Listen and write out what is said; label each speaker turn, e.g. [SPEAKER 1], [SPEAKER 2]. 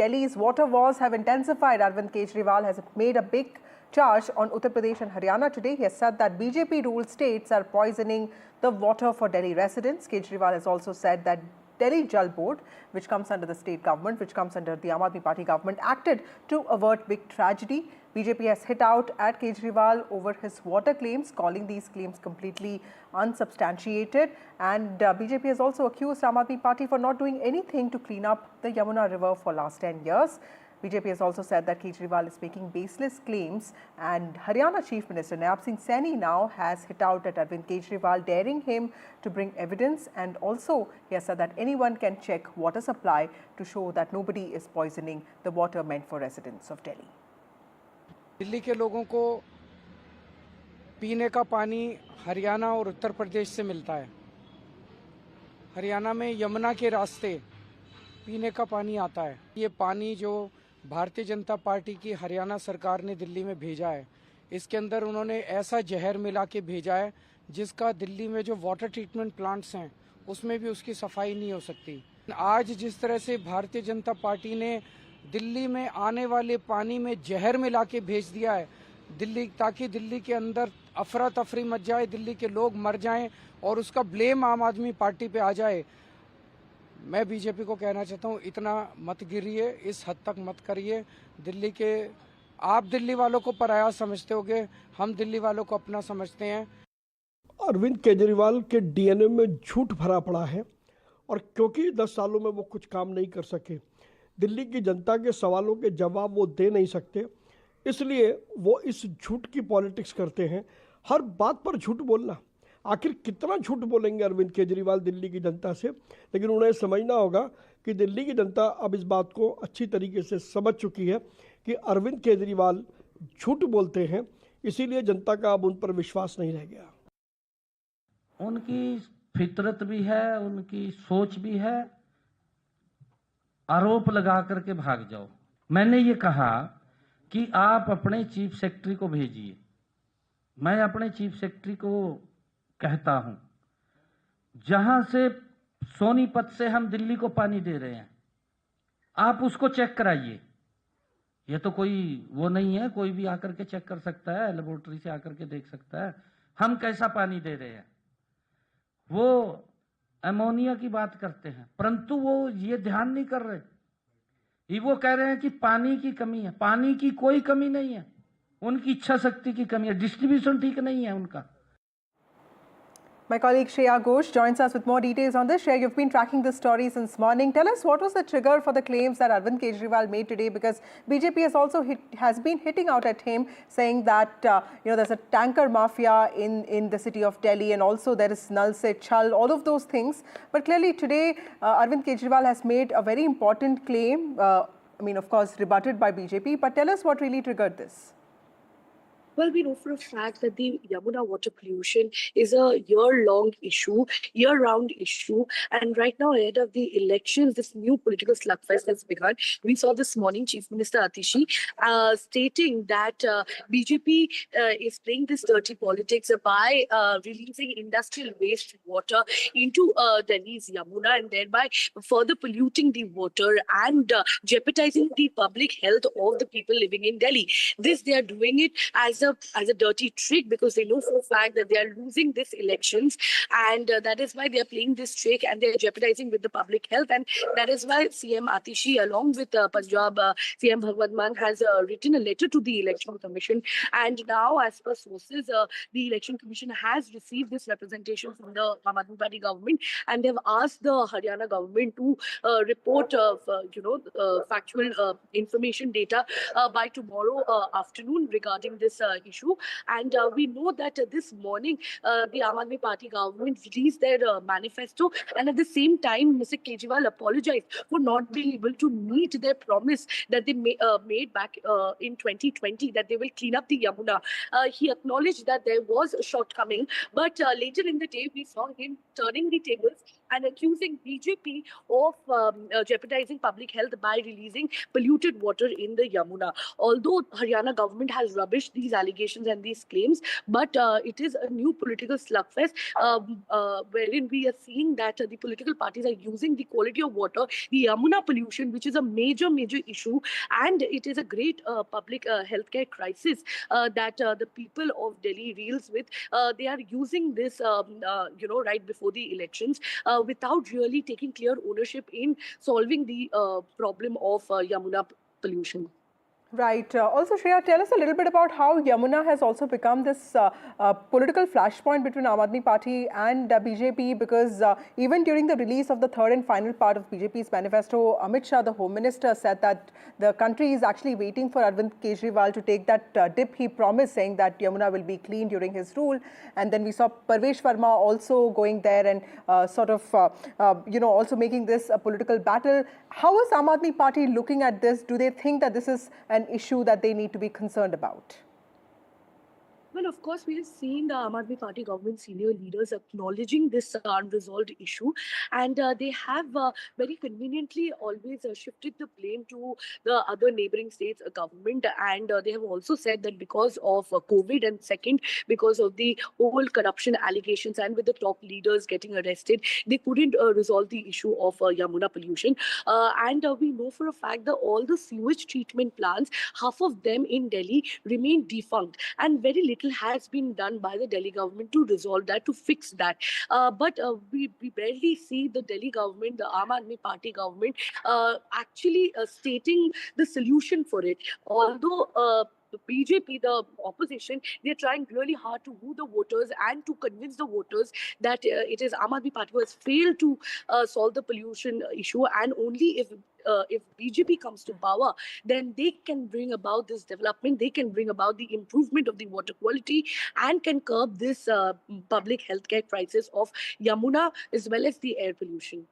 [SPEAKER 1] Delhi's water wars have intensified. Arvind Kejriwal has made a big charge on Uttar Pradesh and Haryana today. He has said that BJP-ruled states are poisoning the water for Delhi residents. Kejriwal has also said that Delhi Jal Board, which comes under the state government, which comes under the Aam Aadmi Party government, acted to avert big tragedy. BJP has hit out at Kejriwal over his water claims, calling these claims completely unsubstantiated. And BJP has also accused Aam Aadmi Party for not doing anything to clean up the Yamuna River for last 10 years. BJP has also said that Kejriwal is making baseless claims, and Haryana Chief Minister Nayab Singh Saini now has hit out at Arvind Kejriwal, daring him to bring evidence, and also he has said that anyone can check water supply to show that nobody is poisoning the water meant for residents of Delhi.
[SPEAKER 2] Delhi के लोगों को पीने का पानी हरियाणा और उत्तर प्रदेश से मिलता है। हरियाणा में यमुना के रास्ते पीने का पानी आता है। ये पानी जो भारतीय जनता पार्टी की हरियाणा सरकार ने दिल्ली में भेजा है, इसके अंदर उन्होंने ऐसा जहर मिला के भेजा है जिसका दिल्ली में जो वाटर ट्रीटमेंट प्लांट्स हैं उसमें भी उसकी सफाई नहीं हो सकती। आज जिस तरह से भारतीय जनता पार्टी ने दिल्ली में आने वाले पानी में जहर मिला के भेज दिया है दिल्ली, ताकि दिल्ली के अंदर अफरा तफरी मच जाए, दिल्ली के लोग मर जाएं और उसका ब्लेम आम आदमी पार्टी पे आ जाए। मैं बीजेपी को कहना चाहता हूँ, इतना मत गिरिए, इस हद तक मत करिए। दिल्ली के आप दिल्ली वालों को पराया समझते होगे, हम दिल्ली वालों को अपना समझते हैं।
[SPEAKER 3] अरविंद केजरीवाल के डीएनए में झूठ भरा पड़ा है, और क्योंकि 10 सालों में वो कुछ काम नहीं कर सके, दिल्ली की जनता के सवालों के जवाब वो दे नहीं सकते, इसलिए वो इस झूठ की पॉलिटिक्स करते हैं। हर बात पर झूठ बोलना, आखिर कितना झूठ बोलेंगे अरविंद केजरीवाल दिल्ली की जनता से। लेकिन उन्हें समझना होगा कि दिल्ली की जनता अब इस बात को अच्छी तरीके से समझ चुकी है कि अरविंद केजरीवाल झूठ बोलते हैं, इसीलिए जनता का अब उन पर विश्वास नहीं रह गया।
[SPEAKER 4] उनकी फितरत भी है, उनकी सोच भी है, आरोप लगा करके भाग जाओ। मैंने ये कहा कि आप अपने चीफ सेक्रेटरी को भेजिए। मैं अपने चीफ सेक्रेटरी को कहता हूं, जहां से सोनीपत से हम दिल्ली को पानी दे रहे हैं, आप उसको चेक कराइए। ये तो कोई वो नहीं है, कोई भी आकर के चेक कर सकता है, लेबोरेटरी से आकर के देख सकता है हम कैसा पानी दे रहे हैं। वो अमोनिया की बात करते हैं, परंतु वो ये ध्यान नहीं कर रहे। वो कह रहे हैं कि पानी की कमी है। पानी की कोई कमी नहीं है, उनकी इच्छा शक्ति की कमी है, डिस्ट्रीब्यूशन ठीक नहीं है उनका।
[SPEAKER 1] My colleague Shreya Ghosh joins us with more details on this. Shreya, you've been tracking this story since morning. Tell us, what was the trigger for the claims that Arvind Kejriwal made today? Because BJP has also been hitting out at him, saying that there's a tanker mafia in the city of Delhi, and also there is Nal Se Chal, all of those things. But clearly today, Arvind Kejriwal has made a very important claim. Of course, rebutted by BJP. But tell us what really triggered this.
[SPEAKER 5] Well, we know for a fact that the Yamuna water pollution is a year-long issue, year-round issue. And right now, ahead of the elections, this new political slugfest has begun. We saw this morning Chief Minister Atishi stating that BJP is playing this dirty politics by releasing industrial waste water into Delhi's Yamuna, and thereby further polluting the water and jeopardizing the public health of the people living in Delhi. This, they are doing it as a dirty trick, because they know for a fact that they are losing these elections, and that is why they are playing this trick, and they are jeopardizing with the public health. And that is why CM Atishi, along with Punjab CM Bhagwant Mann, has written a letter to the Election Commission. And now, as per sources, the Election Commission has received this representation from the Aam Aadmi Party government, and they have asked the Haryana government to report factual information data by tomorrow afternoon regarding this issue. And we know that this morning the Aam Aadmi Party government released their manifesto, and at the same time Mr. Kejriwal apologized for not being able to meet their promise that they made back in 2020, that they will clean up the Yamuna. He acknowledged that there was a shortcoming, but later in the day we saw him turning the tables and accusing BJP of jeopardizing public health by releasing polluted water in the Yamuna. Although Haryana government has rubbished these allegations and these claims, but it is a new political slugfest wherein we are seeing that the political parties are using the quality of water, the Yamuna pollution, which is a major issue, and it is a great public healthcare crisis that the people of Delhi deals with. They are using this, right before the elections without really taking clear ownership in solving the problem of Yamuna pollution.
[SPEAKER 1] Right. Also, Shreya, tell us a little bit about how Yamuna has also become this political flashpoint between Aam Aadmi Party and BJP, because even during the release of the third and final part of BJP's manifesto, Amit Shah, the Home Minister, said that the country is actually waiting for Arvind Kejriwal to take that dip he promised, saying that Yamuna will be clean during his rule. And then we saw Parvesh Verma also going there and also making this a political battle. How is Aam Aadmi Party looking at this? Do they think that this is an issue that they need to be concerned about?
[SPEAKER 5] Well, of course, we have seen the Aam Aadmi Party government senior leaders acknowledging this unresolved issue, and they have very conveniently always shifted the blame to the other neighboring states' government, and they have also said that because of COVID, and second, because of the whole corruption allegations, and with the top leaders getting arrested, they couldn't resolve the issue of Yamuna pollution. And we know for a fact that all the sewage treatment plants, half of them in Delhi, remain defunct, and very little has been done by the Delhi government to resolve that, to fix that. But we barely see the Delhi government, the Aam Aadmi Party government, actually stating the solution for it. Although the BJP, the opposition, they're trying really hard to woo the voters and to convince the voters that it is Aam Aadmi Party who has failed to solve the pollution issue, and only if BJP comes to power, then they can bring about this development, they can bring about the improvement of the water quality, and can curb this public healthcare crisis of Yamuna as well as the air pollution.